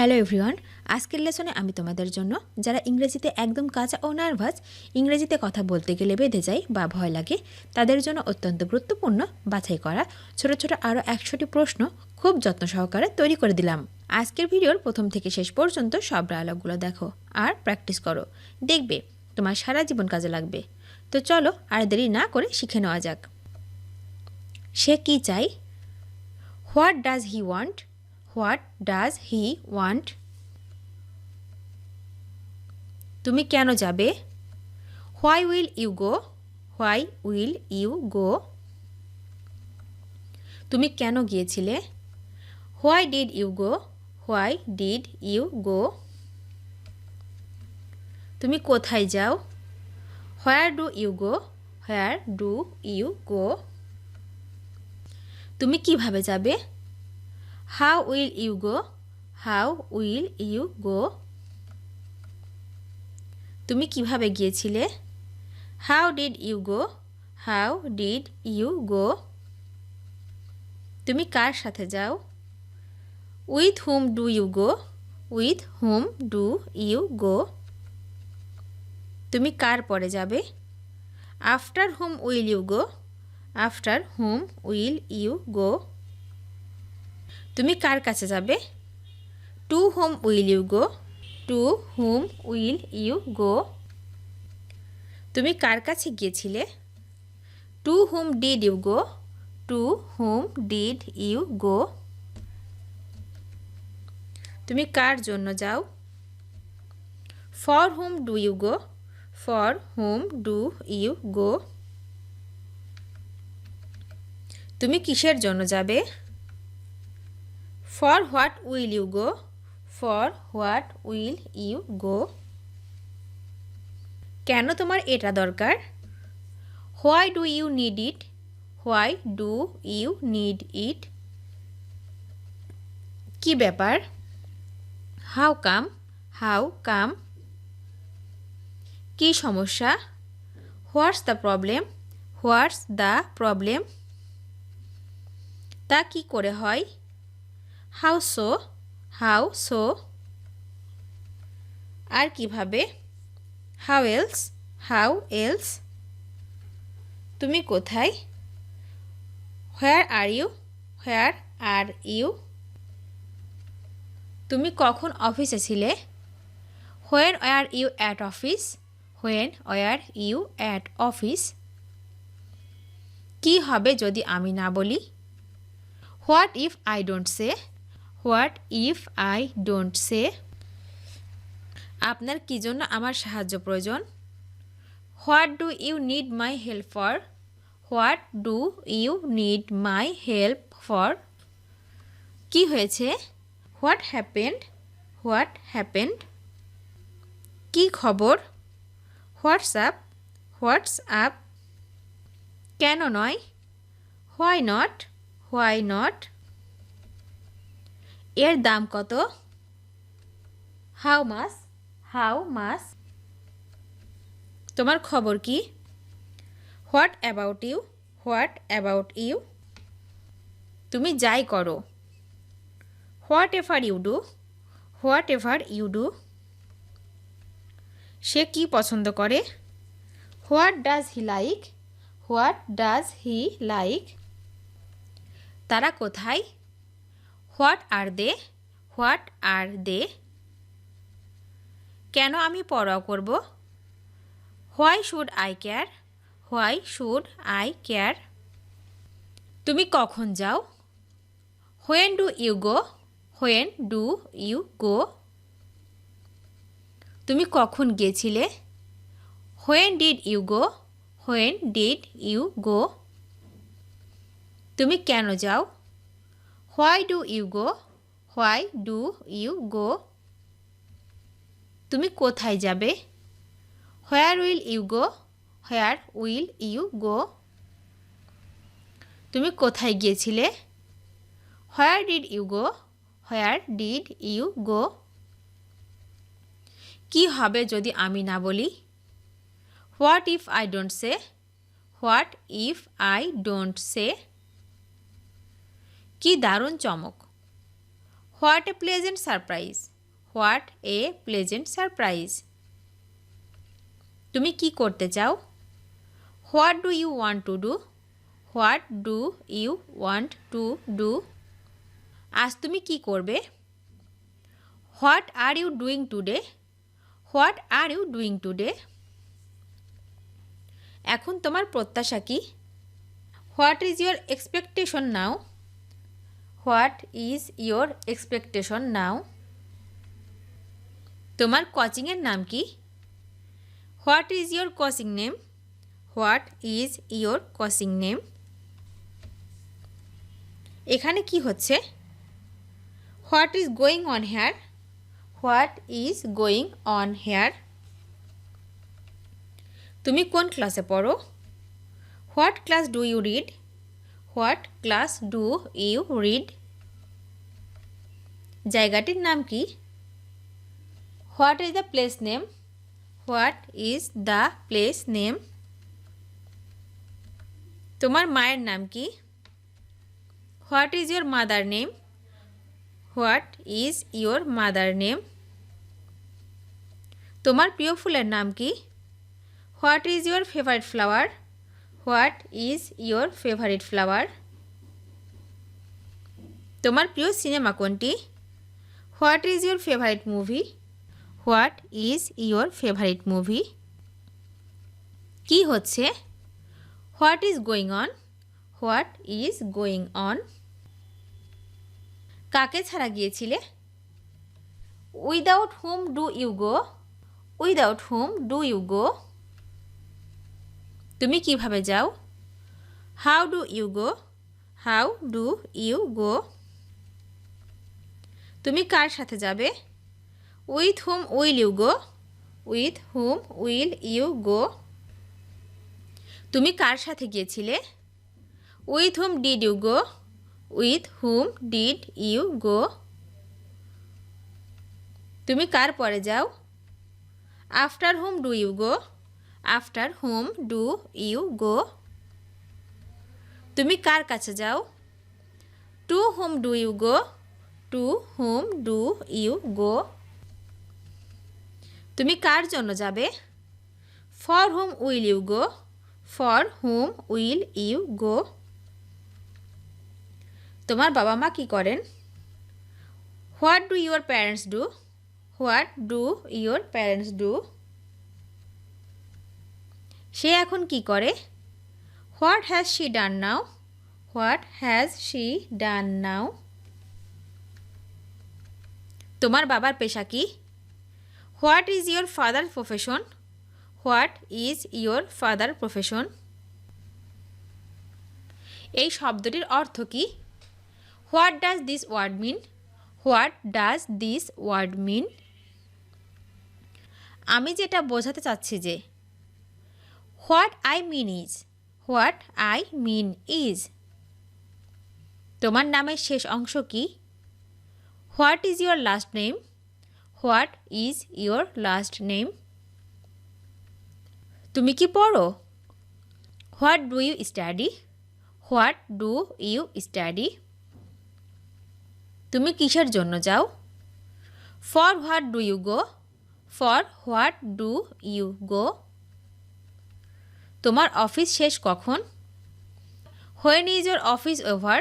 Hello everyone, আজকের লেসনে আমি তোমাদের জন্য যারা ইংরেজিতে একদম কাঁচা ও নার্ভাস, ইংরেজিতে কথা বলতে গেলে বেঁধে যায় বা ভয় লাগে, তাদের জন্য অত্যন্ত গুরুত্বপূর্ণ বাছাই করা ছোট ছোট আরও 100টি প্রশ্ন খুব যত্ন সহকারে তৈরি করে দিলাম। আজকের ভিডিওর প্রথম থেকে শেষ পর্যন্ত সব ডায়ালগগুলো দেখো আর প্র্যাকটিস করো, দেখবে তোমার সারা জীবন কাজে লাগবে। তো চলো আর দেরি না করে শিখে নেওয়া যাক। সে কি চাই? What does he want? What does he want? তুমি কেন যাবে? Why will you go? Why will you go? তুমি কেন গিয়েছিলে? Why did you go? Why did you go? তুমি কোথায় যাও? Where do you go? Where do you go? তুমি কিভাবে যাবে? How will you go? How will you go? তুমি কিভাবে গিয়েছিলে? How did you go? How did you go? তুমি কার সাথে যাও? With whom do you go? With whom do you go? তুমি কার পরে যাবে? After whom will you go? After whom will you go? তুমি কার কাছে যাবে? To whom will you go? To whom will you go? তুমি কার কাছে গিয়েছিলে? To whom did you go? To whom did you go? তুমি কার জন্য যাও? For whom do you go? For whom do you go? তুমি কিসের জন্য যাবে? For what will you go? For what will you go? কেন তোমার এটা দরকার? Why do you need it? Why do you need it? কি ব্যাপার? How come? How come? কি সমস্যা? What's the problem? What's the problem? তা কি করে হয়? How so? How so? আর কিভাবে? How else? How else? তুমি কোথায়? Where are you? Where are you? তুমি কখন অফিসে ছিলে? When were you at office? When were you at office? কি হবে যদি আমি না বলি? What if I don't say? What if I don't say? আপনার কি জন্য আমার সাহায্য প্রয়োজন? What do you need my help for? What do you need my help for? কি হয়েছে? What happened? What happened? কি খবর? হোয়াটসঅ্যাপ? হোয়াটসঅ্যাপ? কেন নয়? Why not? Why not? এর দাম কত? How much? How much? তোমার খবর কি? What about you? What about you? তুমি যাই করো। Whatever you do? Whatever you do? সে কি পছন্দ করে? What does he like? What does he like? তারা কোথায়? What are they? What are they? কেন আমি পরোয়া করব? Why should I care? Why should I care? তুমি কখন যাও? When do you go? When do you go? তুমি কখন গিয়েছিলে? When did you go? When did you go? তুমি কেন যাও? Why do you go? Why do you go? তুমি কোথায় যাবে? Where will you go? Where will you go? তুমি কোথায় গিয়েছিলে? Where did you go? Where did you go? কি হবে যদি আমি না বলি? What if I don't say? What if I don't say? কি দারুণ চমক! What a pleasant surprise! What a pleasant surprise. তুমি কি করতে চাও? What do you want to do? What do you want to do? আজ তুমি কি করবে? What are you doing today? What are you doing today? এখন তোমার প্রত্যাশা কি? What is your expectation now? What is your expectation now? তোমার কোচিংয়ের নাম কি? What is your coaching name? What is your coaching name? এখানে কি হচ্ছে? What is going on here? What is going on here? তুমি কোন ক্লাসে পড়ো? What class do you read? What class do you read? জায়গাটির নাম কি? What is the place name? What is the place name? তোমার মায়ের নাম কি? What is your mother name? What is your mother name? তোমার প্রিয় ফুলের নাম কি? What is your favourite flower? What is your favourite flower? তোমার প্রিয় সিনেমা কোনটি? What is your favourite movie? What is your favourite movie? কি হচ্ছে? What is going on? What is going on? কাকে ছাড়া গিয়েছিলে? Without whom do you go? Without whom do you go? তুমি কিভাবে যাও? How do you go? How do you go? তুমি কার সাথে যাবে? With whom will you go? With whom will you go? তুমি কার সাথে গিয়েছিলে? With whom did you go? With whom did you go? তুমি কার পরে যাও? After whom do you go? After whom do you go? তুমি কার কাছে যাও? Two whom do you go? To whom do you go? তুমি কার জন্য যাবে? For whom will you go? For whom will you go? তোমার বাবা মা কি করেন? What do your parents do? What do your parents do? সে এখন কি করে? What has she done now? What has she done now? তোমার বাবার পেশা কি? What is your father profession? What is your father profession? এই শব্দটির অর্থ কি? What does this word mean? What does this word mean? আমি যেটা বোঝাতে চাচ্ছি যে what I mean is. What I mean is. তোমার নামের শেষ অংশ কি? What is your last name? What is your last name? তুমি কি পড়ো? What do you study? What do you study? তুমি কিসের জন্য যাও? For what do you go? For what do you go? তোমার অফিস শেষ কখন? When is your office over?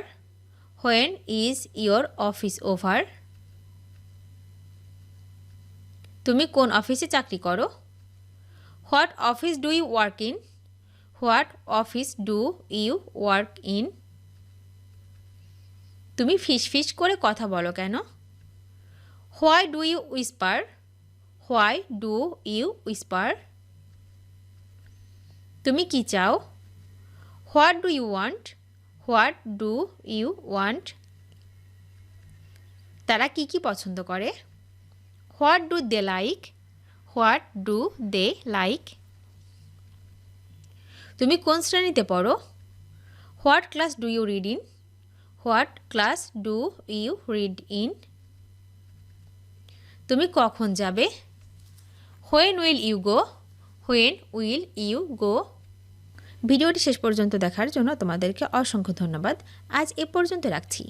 When is your office over? তুমি কোন অফিসে চাকরি করো? What office do you work in? What office do you work in? তুমি ফিস করে কথা বলো কেন? Why do you whisper? Why do you whisper? তুমি কি চাও? What do you want? What do you want? তারা কি কি পছন্দ করে? What do they like? What do they like? তুমি কোন শ্রেণীতে পড়ো? What class do you read in? What class do you read in? তুমি কখন যাবে? When will you go? When will you go? ভিডিওটি শেষ পর্যন্ত দেখার জন্য তোমাদেরকে অসংখ্য ধন্যবাদ। আজ এ পর্যন্ত রাখছি।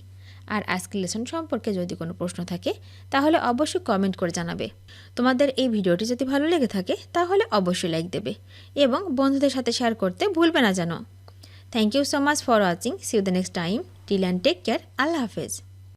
আর আজকের লেসন সম্পর্কে যদি কোনো প্রশ্ন থাকে তাহলে অবশ্যই কমেন্ট করে জানাবে। তোমাদের এই ভিডিওটি যদি ভালো লেগে থাকে তাহলে অবশ্যই লাইক দেবে এবং বন্ধুদের সাথে শেয়ার করতে ভুলবে না যেন। Thank you so much for watching. See you the next time. Till and take care. আল্লাহ হাফেজ।